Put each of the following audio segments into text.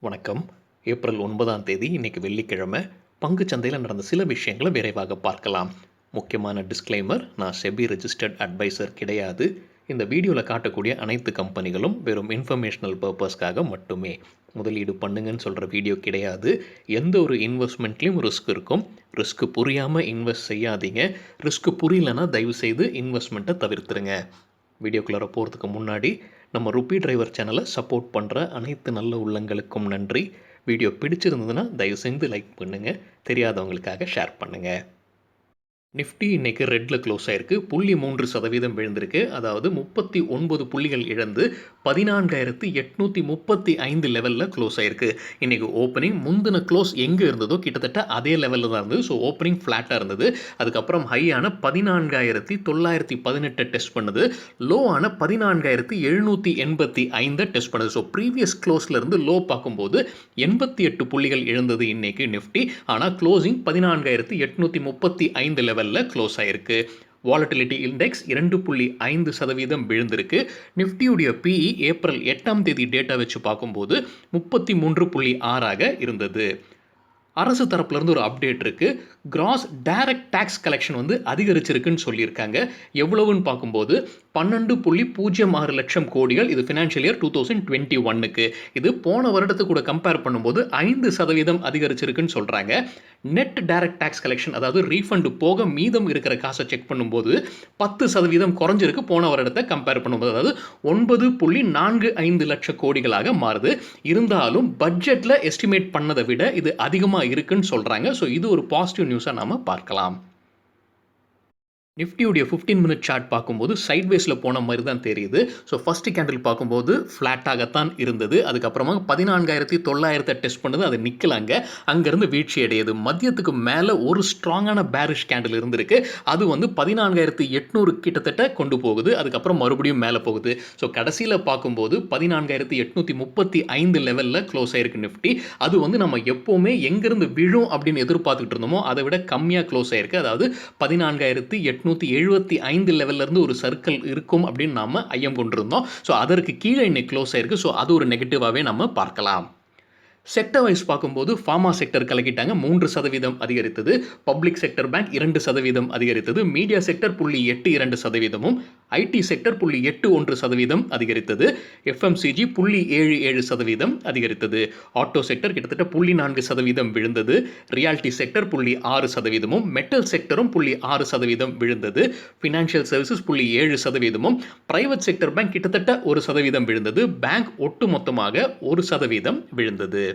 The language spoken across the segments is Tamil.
வணக்கம். ஏப்ரல் 9ஆம் தேதி இன்னைக்கு வெள்ளிக்கிழமை. பங்குச் சந்தையில நடந்த சில விஷயங்கள விரைவாக பார்க்கலாம். முக்கியமான டிஸ்க்ளைமர், நான் செபி ரெஜிஸ்டர்ட் அட்வைசர் கிடையாது. இந்த வீடியோல காட்டக்கூடிய அனைத்து கம்பெனிகளும் வெறும் இன்ஃபர்மேஷனல் பர்ப்பஸ்க்காக மட்டுமே. முதலீடு பண்ணுங்கன்னு சொல்ற வீடியோ கிடையாது. எந்த ஒரு இன்வெஸ்ட்மெண்ட்லயும் ரிஸ்க் இருக்கும். ரிஸ்க் புரியாம இன்வெஸ்ட் செய்யாதீங்க. ரிஸ்க் புரியலன்னா தயவுசெய்து இன்வெஸ்ட்மெண்ட்டை தவிர்த்துருங்க. வீடியோக்குள்ளார போகிறதுக்கு முன்னாடி நம்ம ருப்பி டிரைவர் சேனலை சப்போர்ட் பண்ணுற அனைத்து நல்ல உள்ளங்களுக்கும் நன்றி. வீடியோ பிடிச்சிருந்ததுன்னா தயவுசெய்து லைக் பண்ணுங்கள். தெரியாதவங்களுக்காக ஷேர் பண்ணுங்கள். நிஃப்டி இன்னைக்கு ரெட்டில் க்ளோஸ் ஆயிருக்கு. 0.3% விழுந்திருக்கு. அதாவது 39 புள்ளிகள் இழந்து 14,835 லெவலில் க்ளோஸ் ஆயிருக்கு. இன்னைக்கு ஓப்பனிங் முந்தின க்ளோஸ் எங்கே இருந்ததோ கிட்டத்தட்ட அதே லெவலில் தான் இருந்தது. ஸோ ஓப்பனிங் ஃப்ளாட்டாக இருந்தது. அதுக்கப்புறம் ஹையான 14,918 டெஸ்ட் பண்ணுது. லோவான 14,785 டெஸ்ட் பண்ணுது. ஸோ ப்ரீவியஸ் க்ளோஸ்லேருந்து லோ பார்க்கும்போது 88 புள்ளிகள் இழந்தது இன்னைக்கு நிஃப்டி. ஆனால் க்ளோசிங் 14,835 லெவல் க்ளோஸ் ஆயிருக்கு. வாலட்டிலிட்டி இண்டெக்ஸ் 2.5% விழுந்திருக்கு. நிஃப்டியுடைய பிஇ ஏப்ரல் 8ஆம் தேதி டேட்டா வச்சு பார்க்கும்போது 33.6 இருந்தது. அரசு தரப்புலேருந்து ஒரு அப்டேட் இருக்குது. கிராஸ் டைரக்ட் டேக்ஸ் கலெக்ஷன் அதிகரிச்சிருக்குன்னு சொல்லியிருக்காங்க. எவ்வளவுன்னு பார்க்கும்போது 12.06 லட்சம் கோடிகள். இது ஃபினான்ஷியல் இயர் 2021க்கு. இது போன வருடத்துக்கு கூட கம்பேர் பண்ணும்போது 5% அதிகரிச்சிருக்குன்னு சொல்கிறாங்க. நெட் டைரக்ட் டேக்ஸ் கலெக்ஷன், அதாவது ரீஃபண்ட் போக மீதம் இருக்கிற காசை செக் பண்ணும்போது 10% குறைஞ்சிருக்கு போன வருடத்தை கம்பேர் பண்ணும்போது. அதாவது 9.45 லட்சம் கோடிகளாக மாறுது. இருந்தாலும் பட்ஜெட்டில் எஸ்டிமேட் பண்ணதை விட இது அதிகமாக இருக்குன்னு சொல்றாங்க. ஸோ இது ஒரு பாசிட்டிவ் நியூஸாக நாம பார்க்கலாம். நிஃப்டியுடைய 15 மினிட் சார்ட் பார்க்கும்போது சைட்வேஸில் போன மாதிரி தான் தெரியுது. ஸோ ஃபர்ஸ்ட் கேண்டில் பார்க்கும்போது ஃப்ளாட்டாகத்தான் இருந்தது. அதுக்கப்புறமா 14,900 டெஸ்ட் பண்ணது, அது நிற்கலாங்க. அங்கேருந்து வீழ்ச்சி அடையுது. மதியத்துக்கு மேலே ஒரு ஸ்ட்ராங்கான பேரிஷ் கேண்டில் இருந்திருக்கு. அது 14,800 கிட்டத்தட்ட கொண்டு போகுது. அதுக்கப்புறம் மறுபடியும் மேலே போகுது. ஸோ கடைசியில் பார்க்கும்போது 14,835 லெவலில் க்ளோஸ் ஆயிருக்கு நிஃப்டி. அது நம்ம எப்போவுமே எங்கேருந்து விழும் அப்படின்னு எதிர்பார்த்துக்கிட்டு இருந்தோமோ அதை விட கம்மியாக க்ளோஸ் ஆயிருக்கு. அதாவது 14,875 லெவல்ல இருந்து ஒரு சர்க்கிள் இருக்கும் அப்படின்னு நாம ஐயம் கொண்டிருந்தோம். ஸோ அதற்கு கீழே இன்னைக்கு க்ளோஸ் ஆயிருக்கு. ஸோ அது ஒரு நெகட்டிவாகவே நம்ம பார்க்கலாம். செக்டர் வைஸ் பார்க்கும்போது ஃபார்மா செக்டர் கலக்கிட்டாங்க, 3% அதிகரித்தது. பப்ளிக் செக்டர் பேங்க் 2% அதிகரித்தது. மீடியா செக்டர் 0.82%, ஐடி செக்டர் 0.81% அதிகரித்தது. எஃப்எம்சிஜி 0.77% அதிகரித்தது. ஆட்டோ செக்டர் கிட்டத்தட்ட 0.4% விழுந்தது. ரியாலிட்டி செக்டர் 0.6%, மெட்டல் செக்டரும் 0.6% விழுந்தது. Financial services 0.7%, private sector bank கிட்டத்தட்ட 1% விழுந்தது. பேங்க் ஒட்டு மொத்தமாக 1% விழுந்தது.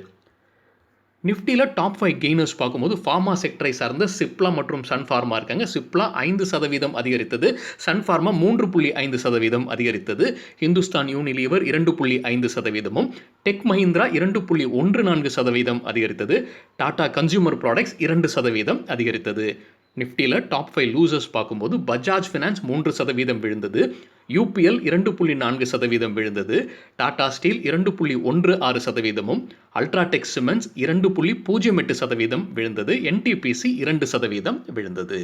நிஃப்டியில் டாப் 5 கெய்னர்ஸ் பார்க்கும்போது ஃபார்மா செக்டரை சார்ந்த சிப்லா மற்றும் சன் ஃபார்மா இருக்காங்க. சிப்லா 5% அதிகரித்தது. சன் ஃபார்மா 3.5% அதிகரித்தது. ஹிந்துஸ்தான் யூனிலீவர் 2.5%, டெக் மஹிந்திரா 2.14% அதிகரித்தது. டாடா கன்சியூமர் ப்ராடக்ட்ஸ் 2% அதிகரித்தது. நிஃப்டியில் டாப் 5 லூசர்ஸ் பார்க்கும்போது பஜாஜ் ஃபினான்ஸ் 3% விழுந்தது. யூபிஎல் 2.4% விழுந்தது. டாடா ஸ்டீல் 2.16%, அல்ட்ராடெக் சிமெண்ட்ஸ் 2.08% விழுந்தது. என்டிபிசி 2% விழுந்தது.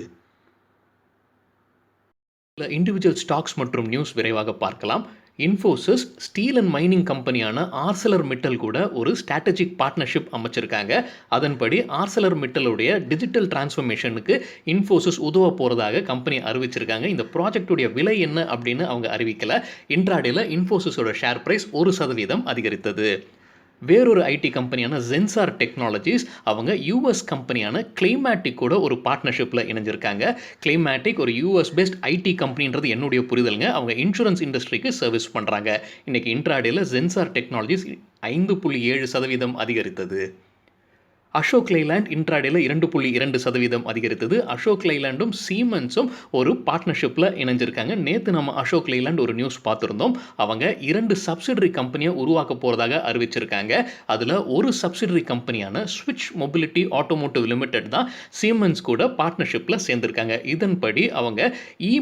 இண்டிவிஜுவல் ஸ்டாக்ஸ் மற்றும் நியூஸ் விரைவாக பார்க்கலாம். இன்ஃபோசிஸ் ஸ்டீல் அண்ட் மைனிங் கம்பெனியான ஆர்சலர் மிட்டல் கூட ஒரு ஸ்ட்ராட்டஜிக் பார்ட்னர்ஷிப் அமைச்சிருக்காங்க. அதன்படி ஆர்சலர் மிட்டலுடைய டிஜிட்டல் டிரான்ஸ்ஃபர்மேஷனுக்கு இன்ஃபோசிஸ் உதவ போகிறதாக கம்பெனி அறிவிச்சிருக்காங்க. இந்த ப்ராஜெக்டுடைய விலை என்ன அப்படின்னு அவங்க அறிவிக்கல. இன்ட்ராடேல இன்ஃபோசிஸோட ஷேர் பிரைஸ் 1% அதிகரித்தது. வேறொரு ஐடி கம்பெனியான ஜென்சார் டெக்னாலஜிஸ் அவங்க யூஎஸ் கம்பெனியான கிளைமேட்டிக் கூட ஒரு பார்ட்னர்ஷிப்பில் இணைஞ்சிருக்காங்க. கிளைமேட்டிக் ஒரு யூஎஸ் பேஸ்ட் ஐடி கம்பெனின்றது என்னுடைய புரிதலுங்க. அவங்க இன்சூரன்ஸ் இண்டஸ்ட்ரிக்கு சர்வீஸ் பண்ணுறாங்க. இன்றைக்கி இன்ட்ராடேல ஜென்சார் டெக்னாலஜிஸ் 5.7% அதிகரித்தது. அசோக் லைலாண்ட் இன்ட்ராடேல 2.2% அதிகரித்தது. அசோக் லைலாண்டும் சீமென்ஸும் ஒரு பார்ட்னர்ஷிப்பில் இணைஞ்சிருக்காங்க. நேற்று நம்ம அசோக் லைலாண்ட் ஒரு நியூஸ் பார்த்துருந்தோம். அவங்க 2 சப்சிடரி கம்பெனியை உருவாக்க போகிறதாக அறிவிச்சிருக்காங்க. அதில் ஒரு சப்சிடரி கம்பெனியான ஸ்விட்ச் மொபிலிட்டி ஆட்டோமோட்டிவ் லிமிடெட் தான் சீமென்ஸ் கூட பார்ட்னர்ஷிப்பில் சேர்ந்திருக்காங்க. இதன்படி அவங்க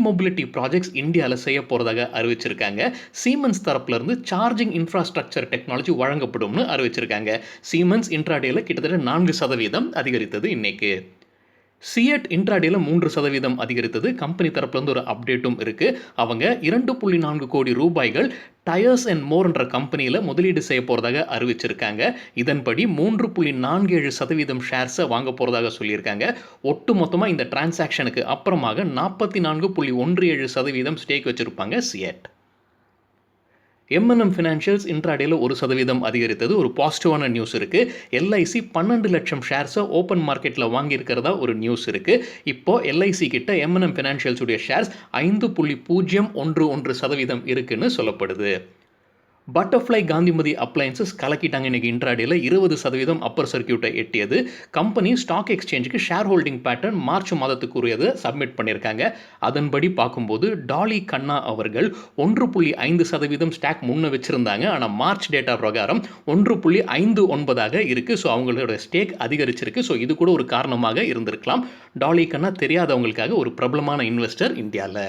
மொபிலிட்டி ப்ராஜெக்ட்ஸ் இந்தியாவில் செய்ய போகிறதாக அறிவிச்சிருக்காங்க. சீமென்ஸ் தரப்புலேருந்து சார்ஜிங் இன்ஃப்ராஸ்ட்ரக்சர் டெக்னாலஜி வழங்கப்படும்னு அறிவிச்சிருக்காங்க. சீமென்ஸ் இன்ட்ராடேல கிட்டத்தட்ட 4% அதிகரித்தது இன்னைக்கு. சியட் இன்ட்ராடேல 3% அதிகரித்தது. கம்பெனி தரப்புலேருந்து ஒரு அப்டேட்டும் இருக்கு. அவங்க 2.4 கோடி ரூபாய்கள் டயர்ஸ் அண்ட் மோர் என்ற கம்பெனியில் முதலீடு செய்ய போகிறதாக அறிவிச்சிருக்காங்க. இதன்படி 3.47% ஷேர்ஸை வாங்க போகிறதாக சொல்லியிருக்காங்க. ஒட்டு மொத்தமாக இந்த டிரான்சாக்ஷனுக்கு அப்புறமாக 44.17% ஸ்டேக் வச்சிருப்பாங்க சியட். M&M ஃபினான்ஷியல்ஸ் இன்ட்ராடேல 1% அதிகரித்தது. ஒரு பாசிட்டிவான நியூஸ் இருக்கு. LIC 12 லட்சம் ஷேர்ஸை ஓப்பன் மார்க்கெட்டில் வாங்கியிருக்கிறதா ஒரு நியூஸ் இருக்கு. இப்போ LIC கிட்ட M&M ஃபினான்ஷியல்ஸ் உடைய ஷேர்ஸ் 5.011% இருக்குன்னு சொல்லப்படுது. பட்டர்ஃப்ளை காந்திமதி அப்ளையன்சஸ் கலக்கிட்டாங்க. இன்னைக்கு இன்ட்ராடேல 20% அப்பர் சர்க்கியூட்டை எட்டியது. கம்பெனி ஸ்டாக் எக்ஸ்சேஞ்சுக்கு ஷேர் ஹோல்டிங் பேட்டர்ன் மார்ச் மாதத்துக்குரியதை சப்மிட் பண்ணியிருக்காங்க. அதன்படி பார்க்கும்போது டாலி கண்ணா அவர்கள் 1.5% ஸ்டாக் முன்ன வச்சிருந்தாங்க. ஆனால் மார்ச் டேட்டா பிரகாரம் 1.59 இருக்கு. ஸோ அவங்களோட ஸ்டேக் அதிகரிச்சிருக்கு. ஸோ இது கூட ஒரு காரணமாக இருந்திருக்கலாம். டாலி கண்ணா தெரியாதவங்களுக்காக ஒரு பிரபலமான இன்வெஸ்டர் இந்தியாவில்.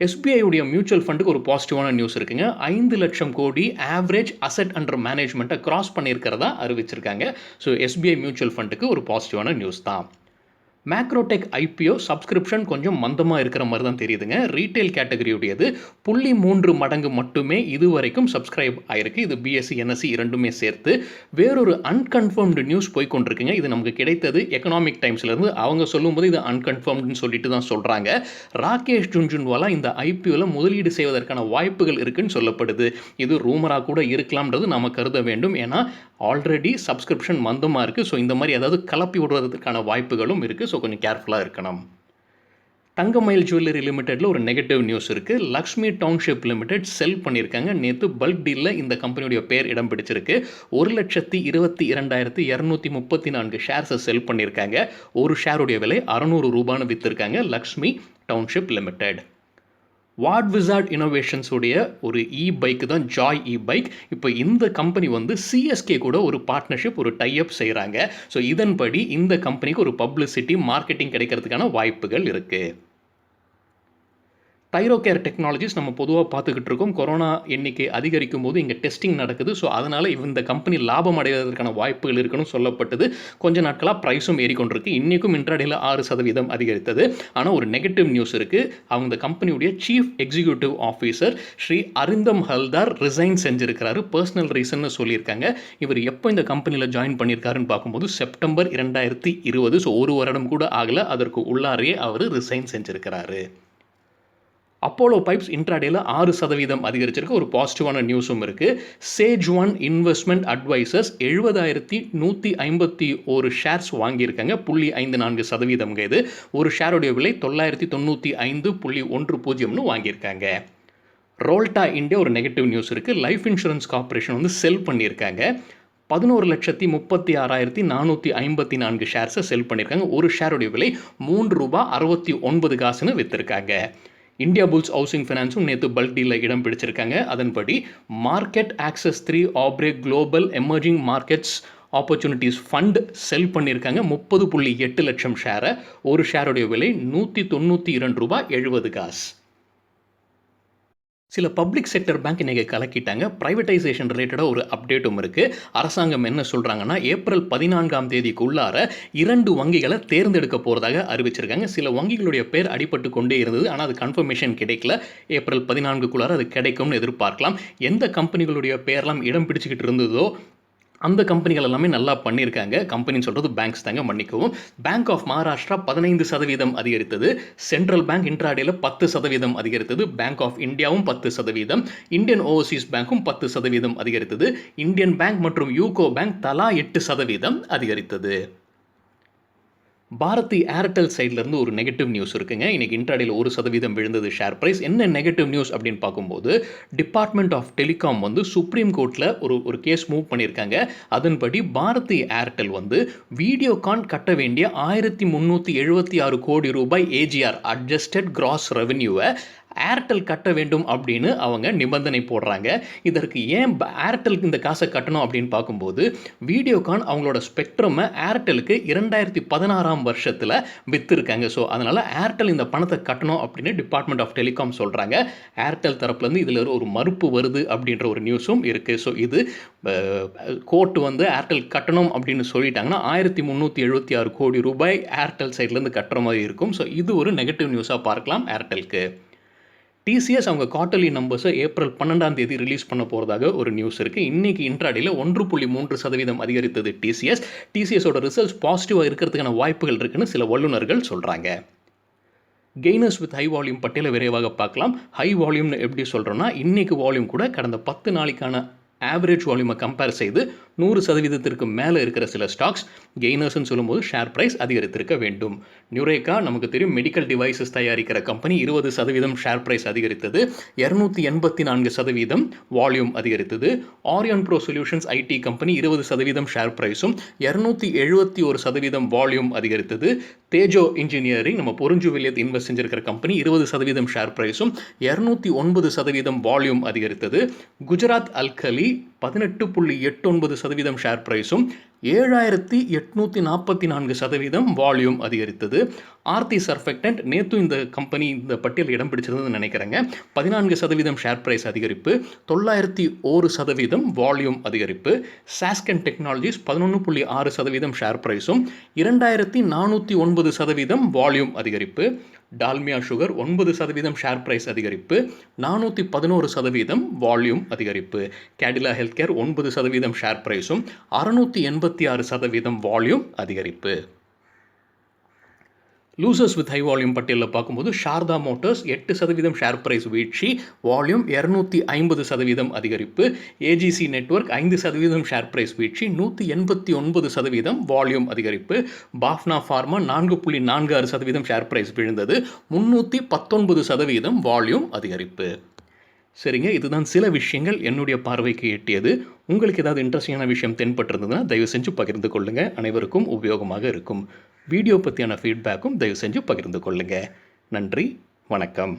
SBI உடைய மியூச்சுவல் ஃபண்டுக்கு ஒரு பாசிட்டிவான நியூஸ் இருக்குங்க. 5 லட்சம் கோடி ஆவரேஜ் அசெட் அண்டர் மேனேஜ்மெண்ட்டை கிராஸ் பண்ணியிருக்கிறதா அறிவிச்சிருக்காங்க. ஸோ SBI மியூச்சுவல் ஃபண்டுக்கு ஒரு பாசிட்டிவான நியூஸ் தான். மேக்ரோடெக் IPO சப்ஸ்கிரிப்ஷன் கொஞ்சம் மந்தமாக இருக்கிற மாதிரி தான் தெரியுதுங்க. ரீட்டைல் கேட்டகரியுடையது 0.3 மடங்கு மட்டுமே இதுவரைக்கும் சப்ஸ்கிரைப் ஆயிருக்கு. இது BSE NSE இரண்டுமே சேர்த்து. வேறொரு அன்கன்ஃபர்ம்டு நியூஸ் போய்கொண்டிருக்குங்க. இது நமக்கு கிடைத்தது எக்கனாமிக் டைம்ஸ்லேருந்து. அவங்க சொல்லும்போது இது அன்கன்ஃபர்ம்டுன்னு சொல்லிட்டு தான் சொல்கிறாங்க. ராகேஷ் ஜுன்ஜுன்வாலா இந்த IPOவில் முதலீடு செய்வதற்கான வாய்ப்புகள் இருக்குன்னு சொல்லப்படுது. இது ரூமராக கூட இருக்கலாம்ன்றது நம்ம கருத வேண்டும். ஏன்னா ஆல்ரெடி சப்ஸ்கிரிப்ஷன் மந்தமாக இருக்குது. ஸோ இந்த மாதிரி ஏதாவது கலப்பி விடுவதற்கான வாய்ப்புகளும் இருக்குது. ஸோ கொஞ்சம் கேர்ஃபுல்லாக இருக்கணும். தங்கமயில் ஜுவல்லரி லிமிடெட்டில் ஒரு நெகட்டிவ் நியூஸ் இருக்குது. லக்ஷ்மி டவுன்ஷிப் லிமிடெட் செல் பண்ணியிருக்காங்க. நேற்று பல்க் டீலில் இந்த கம்பெனியுடைய பேர் இடம் பிடிச்சிருக்கு. 1,22,234 ஷேர்ஸை செல் பண்ணியிருக்காங்க. ஒரு ஷேருடைய விலை 600 ரூபான்னு விற்றுருக்காங்க Lakshmi township limited. Wardwizard Innovations உடைய ஒரு பைக் தான் ஜாய் பைக். இப்போ இந்த கம்பெனி வந்து CSK கூட ஒரு பார்ட்னர்ஷிப், ஒரு டைஅப் செய்கிறாங்க. ஸோ இதன்படி இந்த கம்பெனிக்கு ஒரு பப்ளிசிட்டி, மார்க்கெட்டிங் கிடைக்கிறதுக்கான வாய்ப்புகள் இருக்குது. தைரோகேர் டெக்னாலஜிஸ் நம்ம பொதுவாக பார்த்துக்கிட்டு இருக்கோம். கொரோனா எண்ணிக்கை அதிகரிக்கும் போது இங்கே டெஸ்டிங் நடக்குது. ஸோ அதனால் இந்த கம்பெனி லாபம் அடைவதற்கான வாய்ப்புகள் இருக்குன்னு சொல்லப்பட்டது. கொஞ்ச நாட்களாக ப்ரைஸும் ஏறிக்கொண்டிருக்கு. இன்றைக்கும் இன்ட்ராடேல 6% அதிகரித்தது. ஆனால் ஒரு நெகட்டிவ் நியூஸ் இருக்குது. அவங்க இந்த கம்பெனியுடைய chief executive officer Shri Arindam Haldar resign செஞ்சிருக்கிறாரு. பர்சனல் ரீசன்னு சொல்லியிருக்காங்க. இவர் எப்போ இந்த கம்பெனியில் ஜாயின் பண்ணியிருக்காருன்னு பார்க்கும்போது செப்டம்பர் 2020. ஸோ ஒரு வருடம் கூட ஆகலை. அதற்கு உள்ளாரையே அவர் ரிசைன் செஞ்சிருக்கிறாரு. அப்போலோ பைப்ஸ் இன்ட்ராடேல 6% அதிகரிச்சிருக்கு. ஒரு பாசிட்டிவான நியூஸும் இருக்குது. Sage One Investment Advisors 70,151 shares வாங்கியிருக்காங்க. 0.54% இது. ஒரு ஷேருடைய விலை 995.10 வாங்கியிருக்காங்க. ரோல்டா இந்தியா ஒரு நெகட்டிவ் நியூஸ் இருக்குது. லைஃப் இன்சூரன்ஸ் கார்பரேஷன் வந்து செல் பண்ணியிருக்காங்க. 11,36,454 ஷேர்ஸை செல் பண்ணியிருக்காங்க. ஒரு ஷேருடைய விலை ₹3.69 விற்றுருக்காங்க. இந்தியா புல்ஸ் ஹவுசிங் ஃபைனான்ஸும் நேற்று பல்க் டீலில் இடம் பிடிச்சிருக்காங்க. அதன்படி மார்க்கெட் ஆக்சஸ் 3 ஆப்ரே global emerging markets opportunities fund sell பண்ணியிருக்காங்க. 30.8 லட்சம் ஷேரை. ஒரு ஷேருடைய விலை ₹192.70. சில பப்ளிக் செக்டர் பேங்க் இன்றைக்கி கலக்கிட்டாங்க. ப்ரைவேட்டைசேஷன் ரிலேட்டடாக ஒரு அப்டேட்டும் இருக்குது. அரசாங்கம் என்ன சொல்கிறாங்கன்னா, ஏப்ரல் 14 உள்ளார 2 வங்கிகளை தேர்ந்தெடுக்க போகிறதாக அறிவிச்சிருக்காங்க. சில வங்கிகளுடைய பேர் அடிபட்டு கொண்டே இருந்தது. ஆனால் அது கன்ஃபர்மேஷன் கிடைக்கல. ஏப்ரல் 14 அது கிடைக்கும்னு எதிர்பார்க்கலாம். எந்த கம்பெனிகளுடைய பேர்லாம் இடம் பிடிச்சிக்கிட்டு இருந்ததோ அந்த கம்பெனிகள் எல்லாமே நல்லா பண்ணியிருக்காங்க. கம்பெனின்னு சொல்கிறது பேங்க்ஸ் தாங்க, மன்னிக்கவும். பேங்க் ஆஃப் மகாராஷ்டிரா 15% அதிகரித்தது. சென்ட்ரல் பேங்க் இன்ட்ராடேல 10% அதிகரித்தது. பேங்க் ஆஃப் இந்தியாவும் 10%. இந்தியன் ஓவர்சீஸ் பேங்க்கும் 10% அதிகரித்தது. இந்தியன் பேங்க் மற்றும் யூகோ பேங்க் தலா 8% அதிகரித்தது. பாரதி ஏர்டெல் சைட்லேருந்து ஒரு நெகட்டிவ் நியூஸ் இருக்குங்க. இன்றைக்கி இன்ட்ராடேல 1% விழுந்தது ஷேர் ப்ரைஸ். என்ன நெகட்டிவ் நியூஸ் அப்படின்னு பார்க்கும்போது, டிபார்ட்மெண்ட் ஆஃப் டெலிகாம் வந்து சுப்ரீம் கோர்ட்டில் ஒரு கேஸ் மூவ் பண்ணியிருக்காங்க. அதன்படி பாரதி ஏர்டெல் வந்து வீடியோகான் கட்ட வேண்டிய 1,376 கோடி ரூபாய் AGR அட்ஜஸ்டட் கிராஸ் ரெவென்யூவை ஏர்டெல் கட்ட வேண்டும் அப்படின்னு அவங்க நிபந்தனை போடுறாங்க. இதற்கு ஏன் ஏர்டெலுக்கு இந்த காசை கட்டணும் அப்படின்னு பார்க்கும்போது, வீடியோகான் அவங்களோட ஸ்பெக்ட்ரமை ஏர்டெலுக்கு 2016ஆம் வருஷத்துல வித்திருக்காங்க. ஸோ அதனால ஏர்டெல் இந்த பணத்தை கட்டணும் அப்படின்னு டிபார்ட்மெண்ட் ஆஃப் டெலிகாம் சொல்றாங்க. ஏர்டெல் தரப்புலேருந்து இதில் ஒரு மறுப்பு வருது அப்படின்ற ஒரு நியூஸும் இருக்கு. ஸோ இது கோர்ட் வந்து ஏர்டெல் கட்டணும் அப்படின்னு சொல்லிட்டாங்கன்னா 1376 கோடி ரூபாய் ஏர்டெல் சைட்லேருந்து கட்டுற மாதிரி இருக்கும். ஸோ இது ஒரு நெகட்டிவ் நியூஸாக பார்க்கலாம் ஏர்டெலுக்கு. டிசிஎஸ் அவங்க குவார்ட்டர்லி நம்பர்ஸை ஏப்ரல் 12ஆம் தேதி ரிலீஸ் பண்ண போகிறதாக ஒரு நியூஸ் இருக்குது. இன்றைக்கி இன்ட்ராடேயில் 1.3% அதிகரித்தது டிசிஎஸ். டிசிஎஸோட ரிசல்ட்ஸ் பாசிட்டிவாக இருக்கிறதுக்கான வாய்ப்புகள் இருக்குன்னு சில வல்லுநர்கள் சொல்கிறாங்க. கெய்னர்ஸ் வித் ஹை வால்யூம் பட்டியலை விரைவாக பார்க்கலாம். ஹை வால்யூம்னு எப்படி சொல்கிறோன்னா, இன்றைக்கு வால்யூம் கூட கடந்த 10 நாளைக்கான ஆவரேஜ் வால்யூமை கம்பேர் செய்து 100% மேலே இருக்கிற சில ஸ்டாக்ஸ் கெய்னர்ஸ்ன்னு சொல்லும்போது ஷேர் ப்ரைஸ் அதிகரித்திருக்க வேண்டும். நியூரேக்கா நமக்கு தெரியும், மெடிக்கல் டிவைசஸ் தயாரிக்கிற கம்பெனி 20% ஷேர் ப்ரைஸ் அதிகரித்தது. 284% வால்யூம் அதிகரித்தது. Aryan bro solutions IT company 20% share ப்ரைஸும் 271% வால்யூம் அதிகரித்தது. தேஜோ இன்ஜினியரிங் நம்ம பொருஞ்சுவிலியத் இன்வெஸ்ட் செஞ்சிருக்கிற கம்பெனி 20% ஷேர் ப்ரைஸும் 209% வால்யூம் அதிகரித்தது. குஜராத் அல்கலி 18.89% ஷேர் ப்ரைஸும் 7844% வால்யூம் அதிகரித்தது. ஆர்த்தி சர்ஃபெக்டன்ட் நேற்று இந்த கம்பெனி இந்த பட்டியல் இடம் பிடிச்சிருந்ததுன்னு நினைக்கிறேங்க. 14% ஷேர் ப்ரைஸ் அதிகரிப்பு, 901% வால்யூம் அதிகரிப்பு. சாஸ்கன் டெக்னாலஜிஸ் 11.6% ஷேர் ப்ரைஸும் 2409% வால்யூம் அதிகரிப்பு. டால்மியா சுகர் 9% ஷேர் ப்ரைஸ் அதிகரிப்பு, 411% வால்யூம் அதிகரிப்பு. கேடிலா ஹெல்த் கேர் 9% ஷேர் ப்ரைஸும் 686% வால்யூம் அதிகரிப்பு. லூசர்ஸ் வித் ஹை வால்யூம் பட்டியலில் பார்க்கும்போது சாரதா மோட்டார்ஸ் 8% ஷேர் ப்ரைஸ் வீழ்ச்சி, வால்யூம் 250% அதிகரிப்பு. ஏஜிசி நெட்வொர்க் 5% ஷேர் ப்ரைஸ் வீழ்ச்சி, 189% வால்யூம் அதிகரிப்பு. பாஃப்னா ஃபார்மா 4.46% ஷேர் ப்ரைஸ் விழுந்தது, 319% வால்யூம் அதிகரிப்பு. சரிங்க, இதுதான் சில விஷயங்கள் என்னுடைய பார்வைக்கு எட்டியது. உங்களுக்கு ஏதாவது இன்ட்ரெஸ்டிங்கான விஷயம் தென்பட்டிருந்ததுன்னா தயவு செஞ்சு பகிர்ந்து கொள்ளுங்கள். அனைவருக்கும் உபயோகமாக இருக்கும். வீடியோ பற்றியான ஃபீட்பேக்கும் தயவு செஞ்சு பகிர்ந்து கொள்ளுங்கள். நன்றி, வணக்கம்.